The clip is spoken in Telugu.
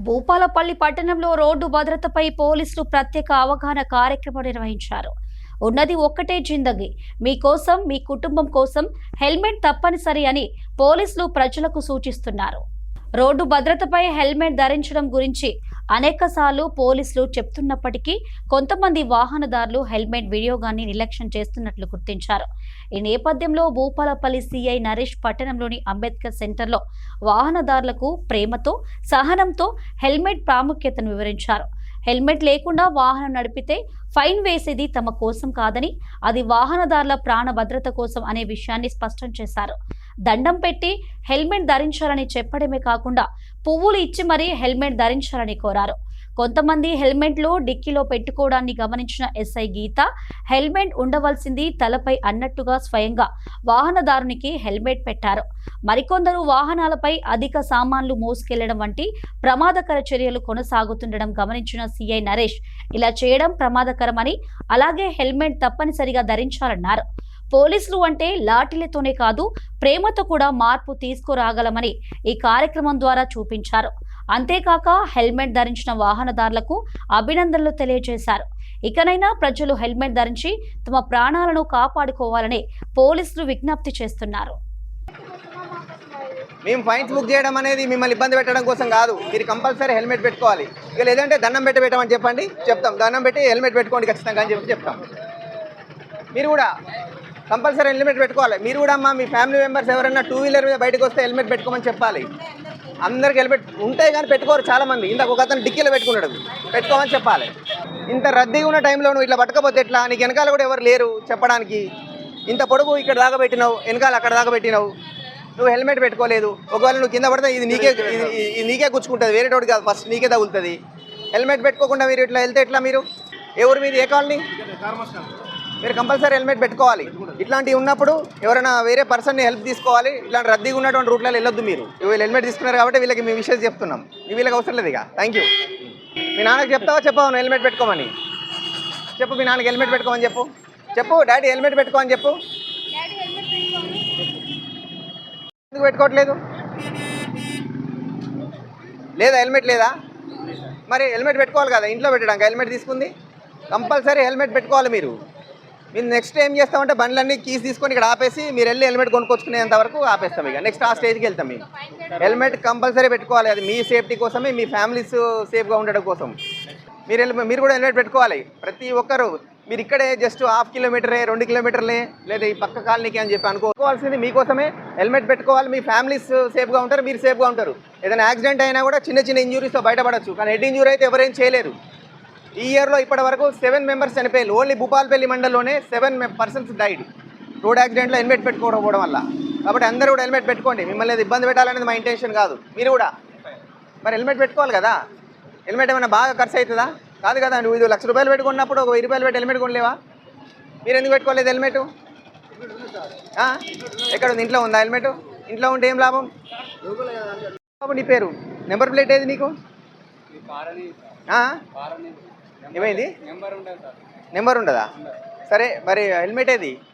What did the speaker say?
భూపాలపల్లి పట్టణంలో రోడ్డు భద్రతపై పోలీసులు ప్రత్యేక అవగాహన కార్యక్రమం నిర్వహించారు. ఉన్నది ఒక్కటే జిందగీ, మీకోసం మీ కుటుంబం కోసం హెల్మెట్ తప్పనిసరి అని పోలీసులు ప్రజలకు సూచిస్తున్నారు. రోడ్డు భద్రతపై హెల్మెట్ ధరించడం గురించి అనేకసార్లు పోలీసులు చెప్తున్నప్పటికీ కొంతమంది వాహనదారులు హెల్మెట్ వినియోగాన్ని నిర్లక్ష్యం చేస్తున్నట్లు గుర్తించారు. ఈ నేపథ్యంలో భూపాలపల్లి సిఐ నరేష్ పట్టణంలోని అంబేద్కర్ సెంటర్లో వాహనదారులకు ప్రేమతో, సహనంతో హెల్మెట్ ప్రాముఖ్యతను వివరించారు. హెల్మెట్ లేకుండా వాహనం నడిపితే ఫైన్ వేసేది తమ కోసం కాదని, అది వాహనదారుల ప్రాణ భద్రత కోసం అనే విషయాన్ని స్పష్టం చేశారు. దండం పెట్టి హెల్మెట్ ధరించాలని చెప్పడమే కాకుండా పువ్వులు ఇచ్చి మరీ హెల్మెట్ ధరించాలని కోరారు. కొంతమంది హెల్మెట్లు డిక్కీలో పెట్టుకోవడాన్ని గమనించిన ఎస్ఐ గీత, హెల్మెట్ ఉండవలసింది తలపై అన్నట్టుగా స్వయంగా వాహనదారునికి హెల్మెట్ పెట్టారు. మరికొందరు వాహనాలపై అధిక సామాన్లు మోసుకెళ్లడం వంటి ప్రమాదకర చర్యలు కొనసాగుతుండడం గమనించిన సిఐ నరేష్, ఇలా చేయడం ప్రమాదకరమని, అలాగే హెల్మెట్ తప్పనిసరిగా ధరించాలన్నారు. పోలీసులు అంటే లాఠీలతోనే కాదు, ప్రేమతో కూడా మార్పు తీసుకురాగలమని ఈ కార్యక్రమం ద్వారా చూపించారు. అంతేకాక హెల్మెట్ ధరించిన వాహనదారులకు అభినందనలు తెలియజేశారు. ఇకనైనా ప్రజలు హెల్మెట్ ధరించి తమ ప్రాణాలను కాపాడుకోవాలని పోలీసులు విజ్ఞప్తి చేస్తున్నారు. మేము ఫైన్స్ బుక్ చేయడం అనేది మిమ్మల్ని ఇబ్బంది పెట్టడం కోసం కాదు. మీరు కంపల్సరీ హెల్మెట్ పెట్టుకోవాలి. ఇక లేదంటే దండం పెట్టమని చెప్పండి, చెప్తాం. దండం పెట్టి హెల్మెట్ పెట్టుకోండి ఖచ్చితంగా అని చెప్తాం. మీరు కూడా కంపల్సరీ హెల్మెట్ పెట్టుకోవాలి. మీరు కూడా అమ్మా, మీ ఫ్యామిలీ మెంబర్స్ ఎవరైనా టూ వీలర్ మీద బయటకు వస్తే హెల్మెట్ పెట్టుకోమని చెప్పాలి. అందరికి హెల్మెట్ ఉంటాయి కానీ పెట్టుకోరు చాలామంది. ఇందాక ఒక అతను డిక్కీలో పెట్టుకున్నాడు, పెట్టుకోమని చెప్పాలి. ఇంత రద్దీగా ఉన్న టైంలో నువ్వు ఇట్లా పట్టకపోతే ఎట్లా? నీకు వెనకాల కూడా ఎవరు లేరు చెప్పడానికి. ఇంత పొడుగు ఇక్కడ దాకా పెట్టినావు, వెనకాల అక్కడ దాకా పెట్టినావు, నువ్వు హెల్మెట్ పెట్టుకోలేదు. ఒకవేళ నువ్వు కింద పడితే ఇది నీకే గుచ్చుకుంటుంది, వేరే తోటి కాదు, ఫస్ట్ నీకే తగులుతుంది. హెల్మెట్ పెట్టుకోకుండా మీరు ఇట్లా వెళ్తే ఎట్లా? మీరు ఎవరు మీది? ఏ కాలనీ? మీరు కంపల్సరీ హెల్మెట్ పెట్టుకోవాలి. ఇట్లాంటివి ఉన్నప్పుడు ఎవరైనా వేరే పర్సన్ని హెల్ప్ తీసుకోవాలి. ఇట్లాంటి రద్దీగా ఉన్నటువంటి రూట్లలో వెళ్ళొద్దు. మీరు వీళ్ళు హెల్మెట్ తీసుకున్నారు కాబట్టి వీళ్ళకి మీ విషయం చెప్తున్నాం. వీళ్ళకి అవసరం లేదు. ఇక థ్యాంక్ యూ. మీ నాన్నకి చెప్తావా చెప్పావు హెల్మెట్ పెట్టుకోమని? చెప్పు, మీ నాన్నకి హెల్మెట్ పెట్టుకోమని చెప్పు. చెప్పు, డాడీ హెల్మెట్ పెట్టుకోమని చెప్పు. ఎందుకు పెట్టుకోవట్లేదు? లేదా హెల్మెట్ లేదా? మరి హెల్మెట్ పెట్టుకోవాలి కదా, ఇంట్లో పెట్టడానికి హెల్మెట్ తీసుకుంది. కంపల్సరీ హెల్మెట్ పెట్టుకోవాలి. మీరు నెక్స్ట్ ఏం చేస్తామంటే బండ్లన్నీ కీస్ తీసుకొని ఇక్కడ ఆపేసి మీరు వెళ్ళి హెల్మెట్ కొనుక్కొచ్చుకునేంత వరకు ఆపేస్తాం. ఇక నెక్స్ట్ ఆ స్టేజ్కి వెళ్తాం. మేము హెల్మెట్ కంపల్సరీ పెట్టుకోవాలి. అది మీ సేఫ్టీ కోసమే, మీ ఫ్యామిలీస్ సేఫ్గా ఉండడం కోసం. మీరు కూడా హెల్మెట్ పెట్టుకోవాలి. ప్రతి ఒక్కరు మీరు ఇక్కడే జస్ట్ 1/2 కిలోమీటరే, 2 కిలోమీటర్లే, లేదా ఈ పక్క కాలనీకి అని చెప్పి అనుకోవాల్సింది మీకోసమే. హెల్మెట్ పెట్టుకోవాలి. మీ ఫ్యామిలీస్ సేఫ్గా ఉంటారు, మీరు సేఫ్గా ఉంటారు. ఏదైనా యాక్సిడెంట్ అయినా కూడా చిన్న చిన్న ఇంజురీస్తో బయటపడవచ్చు, కానీ హెడ్ ఇంజూరీ అయితే ఎవరేం చేయలేరు. ఈ ఇయర్లో ఇప్పటి వరకు 7 మెంబర్స్ చనిపోయారు. ఓన్లీ భూపాలపల్లి మండలంలోనే 7 పర్సన్స్ డైడ్ రోడ్ యాక్సిడెంట్లో హెల్మెట్ పెట్టుకోవడం వల్ల. కాబట్టి అందరూ కూడా హెల్మెట్ పెట్టుకోండి. మిమ్మల్ని ఇబ్బంది పెట్టాలనేది మా ఇంటెన్షన్ కాదు. మీరు కూడా మరి హెల్మెట్ పెట్టుకోవాలి కదా. హెల్మెట్ ఏమైనా బాగా ఖర్చు అవుతుందా? కాదు కదా. నువ్వు 1 లక్ష రూపాయలు పెట్టుకున్నప్పుడు ఒక 1000 రూపాయలు పెట్టి హెల్మెట్ కొనలేవా? మీరు ఎందుకు పెట్టుకోలేదు హెల్మెట్? ఎక్కడ ఉంది? ఇంట్లో ఉందా హెల్మెట్? ఇంట్లో ఉంటే ఏం లాభం? నీ పేరు, నెంబర్ ప్లేట్ ఏది నీకు? ఏమైంది? నెంబర్ ఉండదా? సరే, మరి హెల్మెట్ ఏది?